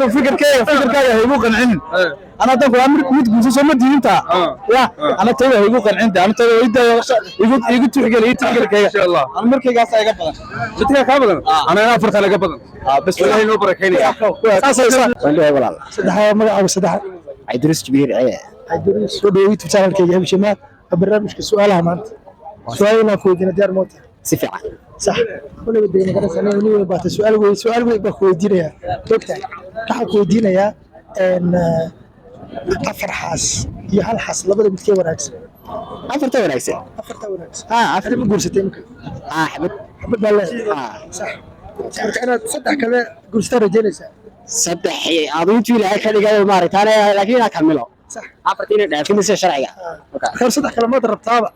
فكرك هيبو قنعين انا دنك امر مid guuso soo ma diinta ya ana tayo haygu qancinta ana tayo igu tixgeliye insha Allah ana markaygaas iga badan midka ka badan ana afarta laga badan bas ilaahay noo barakeynaya wallahi walaal saddex magaca saddex Idris Jibir Idris soo dhaweeyay channelkayga himshamaad barnaamijka su'aalaha maanta su'aalaha ku weydiina diyaar moota si fiican صح ولا بدينا قرصنا ولي بات سؤال بكويدينيا دكتور كحكويدينيا ان afar xaas iyo hal xaas labada mid ka wanaagsan afarta wanaagsan afar ma guursatay imka xabad bale sax marka inaad saddex kale guursatay rajaynaysa saddex aaduntii ilaahay ka dhigay maaritaane laakiin aan kamilo sax afartina dhaafimisa sharciga okay saddex kale ma rabtaaba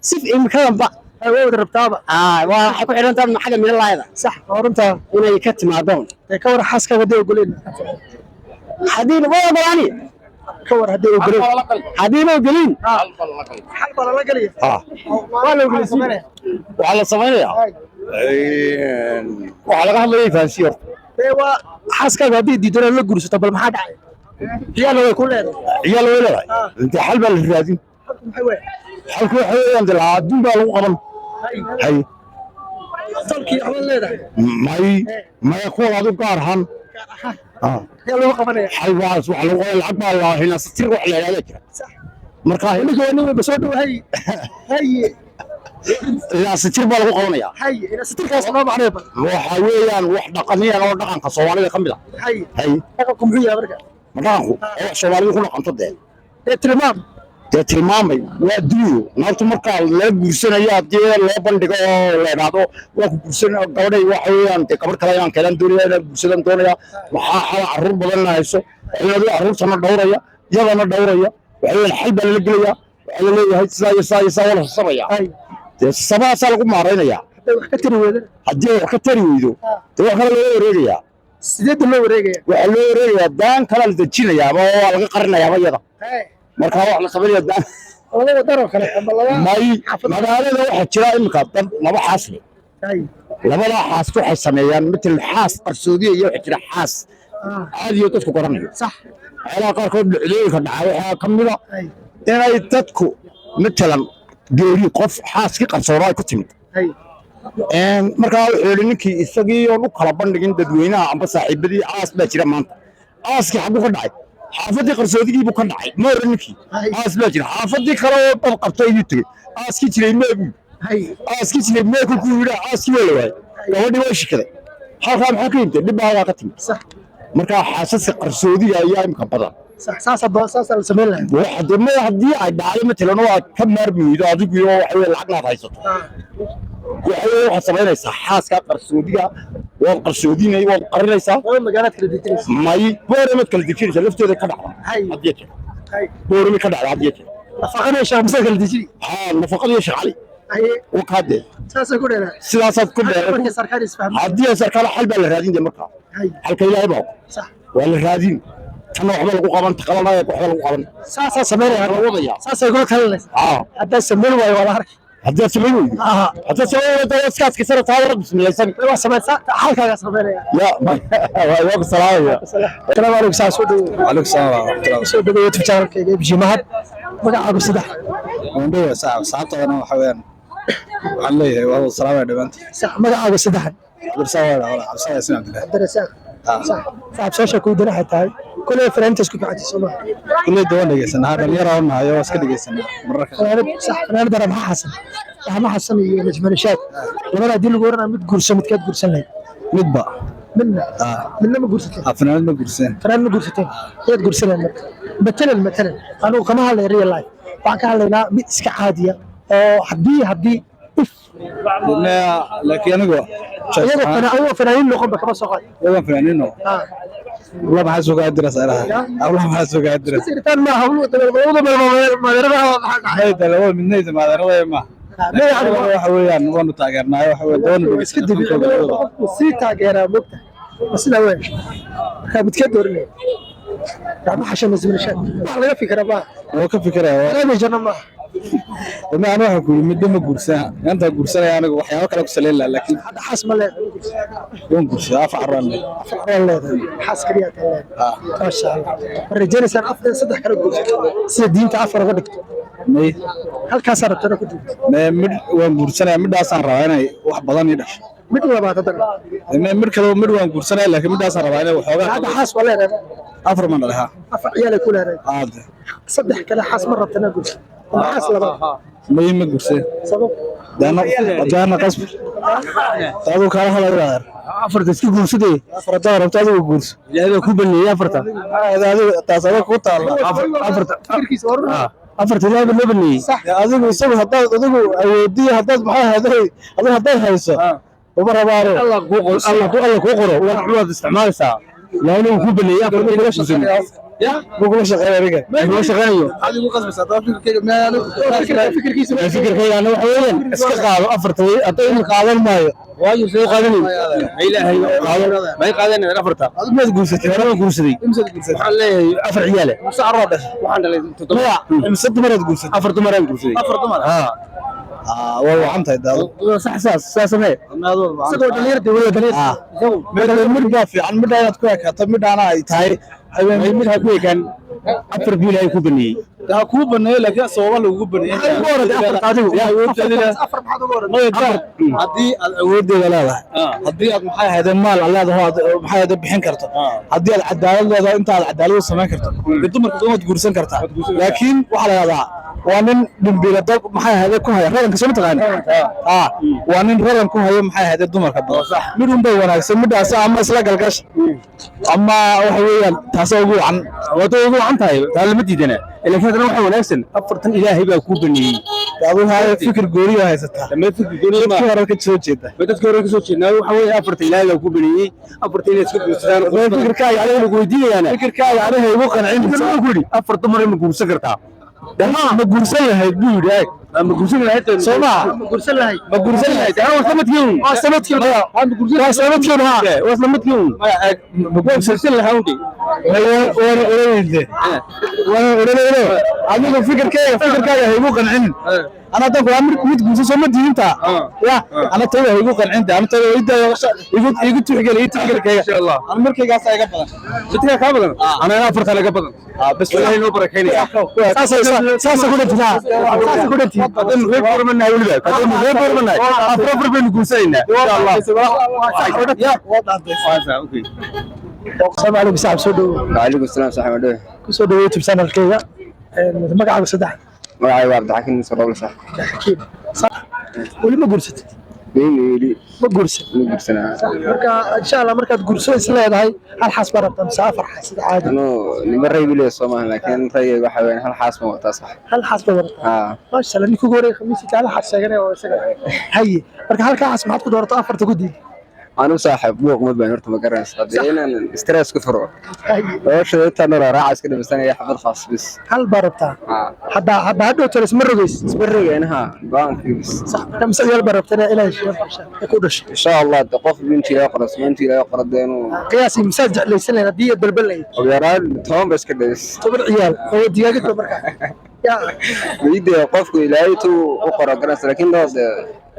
sif imka ba أول ربطابة وحكوا حيران تام حاجة من الله هذا صح ورنتا هنا يكتم عدون كور حاسك وديه يقولين حدين ولا براني كور هديه يقولين حدين وقلين حلبة ولا قليل ولا قليل وعلى صمانية وعلى قهوة يفانسير ايوه حاسك هديه دي دون لا قرص طب ما حد يلا يكون يلا ولا انت حلبة الرادين حلكو حيوان دلعادين بقى لو قبل هاي صلكي عمل ليدا ما يكون هذا قارهان يلا قبل حيواس وعلى العقب الله هنا ستير وعلى عليك صح marka inagoo ba soo dhawahay hay ila ستير baa lagu qabanaya hay ila ستيرkaas ma macnaa waxa weeyaan wax dhaqaniyan oo dhaqanka Soomaalida kamid ah hay dhaqanku muxuu yahay marka dhaqanku oo Soomaalidu ku dhaqanto tilmaamay waa diiyo naagtu marka la guursanayo hadii loo bandhigo la yiraahdo waa ku guursanaa gabadhay waxa weeyaan gabar kale aan keenan doonaya guursadan doonaya waxa carruur badan hayso inuu carruurtana dhowraya yadana dhowraya waxay xal baa la gelaya waxa la leeyahay saa wala sabaya sabaasa lagu maareynaya hadii wax ka tari weydo wax kale loo wareegaya sidee loo wareegaya waxa loo wareegaya daan kala la dajinaya ama waa laga qarinaya yada marka wax la sameeyo daan wala daro kale ama laba magaalada waxa jira imka dad laba xaasli labada xaas waxay sameeyaan mid xaas qarsoodiye iyo waxa jira xaas caadiyo dadku qoranayo sax ala qaarkood dhacdooyinka dhacay waxa kamida inay dadku matalan geeri qof xaaski qarsooray ku timid marka ninkii isagii oo kala bandhigin dadweynaha amba saaxiibadii aas baa jira maanta aaski xagu ka dhacay حافظي قرصودي بو كان دحاي ما رنكي اسلا جير حافظي كلا طب قبطay inuu tagay aaski jiray meebu hay aaski jiray meeku ku yira aaski weelay gabadhi way shikaday halka maxaa ka yimid dib baa ka timid sax marka xaasas qarsoodi ayaa imka badan sax saas la sameeyay waxa hadii ay dhacdo matalan waa ka maarmiyo adigu iyo waxa lacag la haysato waxa sameynaysa xaaska qarsoodiga waan qarsoodinay waan qarinaysaa oo magaalada kala dejinaysa may boorama kala dejinaysa lafteeda ka dhacda hadii boorama ka dhacda hadii nafaqada shaamsa kala dejin nafaqada shaqali وكاده ساسا كودنا سلاسات كودنا سركان اسفهم hadii sarkala xal baa la raadin marka halka ilaahay baa sax wala raadin tan waxba lagu qaban taqalanaya waxba lagu qaban saasa sameeyaa wadaya saasa gool kale hadda sameeyo way wala harka hadda sameeyo hadda sameeyo dadkaas ka sar taawar bismilaysan waa sameeysa halkaaga sameeyaa ya waa salaam alaykum saaso dhaw alaykum salaam soo dhaw channelkayga bijimahad magacaagu sadex wandoo saacadana waxa weeyaan waxaan leeyahay waa salaam dhawaanti sax magacaagu sadex abdirasaaq wala abdirasaaq isna abdirasaaq صح صعب شاشة كودنا حتى كل فرنتس كوك عادي سما كل دوان دقيسنا هذا اللي يراهم هاي واسكت دقيسنا مرة صح أنا درب حسن ما حسن يجمل شاك لما دي اللي قرنا مد قرصة متكاد قرصة لي مد بقى من ما قرصتين فنان ما قرصتين فنان ما قرصتين يد قرصة لنا مثلا أنا كمان هلا ريال لايف بعكها لنا مسك عادية أو حدي لكن أنا أول فنانين نقوم بكم صغار أول فنانين والله ما حاسس قاعد أدرس أنا والله ما حاسس قاعد أدرس سيرتان ما هو ما دربها هذا الأول من نيزة ما دربها ما لا يعني وحويان وانو تاجرنا وحوي دون بس كده سي تاجرنا مقطع بس لا وين بتكدرني يعني عشان نزل شيء والله فكرة بقى هو كفكرة أنا جنما أنا أقول مدة ما قرصة أنت قرصة أنا وحياة كلا قصلي لكن هذا حاس ملك يوم قرصة أفعل والله حاس كريات الله ما شاء الله الرجال سان أفضل صدق كرو سيدين تعفر غدك مي هل كسر ترى كنت مد وان قرصة مد أصلا رأينا واحد بدن يدش مد ولا بعد ترى مد كلو مد وان قرصة لكن مد أصلا رأينا وحاجة هذا حاس ولا أفر من لها أفر عيالك كلها هذا صدق كذا حاس مرة تنقل ما حاس لا مي ما قرصة سبب دانا قصب تابو كاره هلا أفرت اسكي قرصة دي أفرت أنا تابو قرص هذا كوبني أفرت هذا تاسو كوتا أفرت أفرت لا بنبني هذا يسوي هذا ودي هذا معاه هذا هيسا ومرة بارو الله كوقره ونحن استعمال ساعة لأنه كوبني أفرت يا بقول شغال رجع بقول شغال هذه مو قصة صار فكر كيس أنا وحيلا اسكقال أفرتوي أطيب القاضي مايو وايد سوي قاضي ما يقاضينا الأفرتا هذا ما تقول ستي أنا ما أقول ستي محل أفر عياله مسعر رادش وحنا لا مسد مرة تقول ستي أفرت مرة تقول ستي أفرت مرة والله عنتها ده صح ساسمه سقوا دلير دي ولا دلير مد في عن مد أنا تكوي كتب مد أنا تاي مد هكوي كان أفر بيلا يكون بني ده كوب بني لكن صواب لو كوب بني أفر محد ورد ما يقدر هدي الود ولا لا هدي محي هذا المال الله هذا محي هذا بحين كرته هدي العدالة هذا أنت العدالة وسماه كرته قدوم كدوم تقولسن كرته لكن وعلى هذا وأنا نبيل الضب محي هذا كون هذا رأيك سمعت غاني وأنا رأيك كون هذا محي هذا الدمر كده منهم بيوانا سمعت أسا أما سلاك الكش أما وحويا تسوقوا عن وتوقوا عن تاي تعلمت جدنا اللي كان روحه ونفسن أفرتن إلهي بأكوبني أقول هذا فكر قوري هاي ستة لما فكر قوري ما تذكر كتسوي كذا بتذكر كتسوي كذا وحوي أفرت إلهي بأكوبني أفرت إلهي سكر مستان فكر كاي عليه الجودية أنا فكر كاي عليه يوقع عندي سأقولي أفرت مرة مقول سكرتها ده ما قرصة هاي بيقول هاي ما قرصة هاي سمع ما قرصة هاي أنا وصلت يوم وصلت يوم أنا وصلت يوم ها وصلت يوم ما قرصة لها عندي وانا أنا فكر كذا هي ممكن عندي أنا تقول أمريكا متقول سوما دي أنت يا أنا تقول هي ممكن عندي أنا تقول إنت يقول تحكي كذا إن شاء الله أنا أمريكا قاعد أقبل بتيجي قبل أنا أفرت على قبل بس والله نو بركيني ساسا كده تي قدم غير بور من هاي ولا قدم غير بور من هاي أفرت بين قوسينا إن شاء الله يا أوكي السلام عليكم صاحب سودو وعليكم السلام صاحب مدوي سودو تبسان الكيا مقعد صدح magacay waa Abdixakiin Sarooble sax حكيم صح ولي ما قرصت weeyli ما قرصت ma gursanaa marka insha Allah markaad gurso isleedahay hal xaas barabta مسافر xasid caadi anoo nima reebilay Soomaaliya laakiin rayay waxa weeyaan hal xaas ma wata sax hal xaas barabta ma sha Allah ninkuu goray khamiisi kala xaas sheeganay oo isaga hay marka halka xaas maxaad ku doorto afarta gudi anu saaxib buuq ma baan horta ma garanaysa hadii inaan stress ku furo hay oo shaqada nora raaca iska dhimsanaya xabad khaas bis hal barabta hada hadoo talo ismarrogays isbarreeynaha baankis صح كم سنة بربتنا إلى شيء يكونش insha Allah qof binti ay qoras maanti ay qoradeeno قياسي مساج ليس لنا دي بالبلي oo yaraan toon bas ka dhays طبعا عيال هو دياقة مركا يا wiidii qofku ilaahay tuu u qoro garas laakiin loo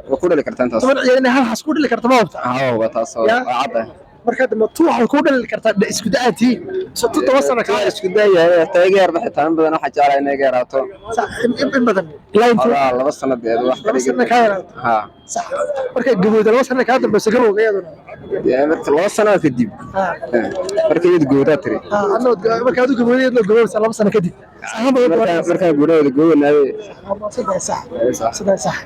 وكل اللي كرتان تاس طبعا يعني هل حسكود اللي كرت ما بتاع هو تاس عاده markaad ma tuuxa ku dhal kartaa isku daatii sabto toosana ka isku daayay taageer bixitaan badan waxa jeclaa inay gaaraato sax in badan ilaa inta laba sanadeed wax ka yaraato ha sax marka gabadha laba sano ka dambaysa gabadha iyaduna marka laba sano kadib marka iyad gabadha tiri anoo marka aad gabadha laba sano kadib marka gabadha gabadha صح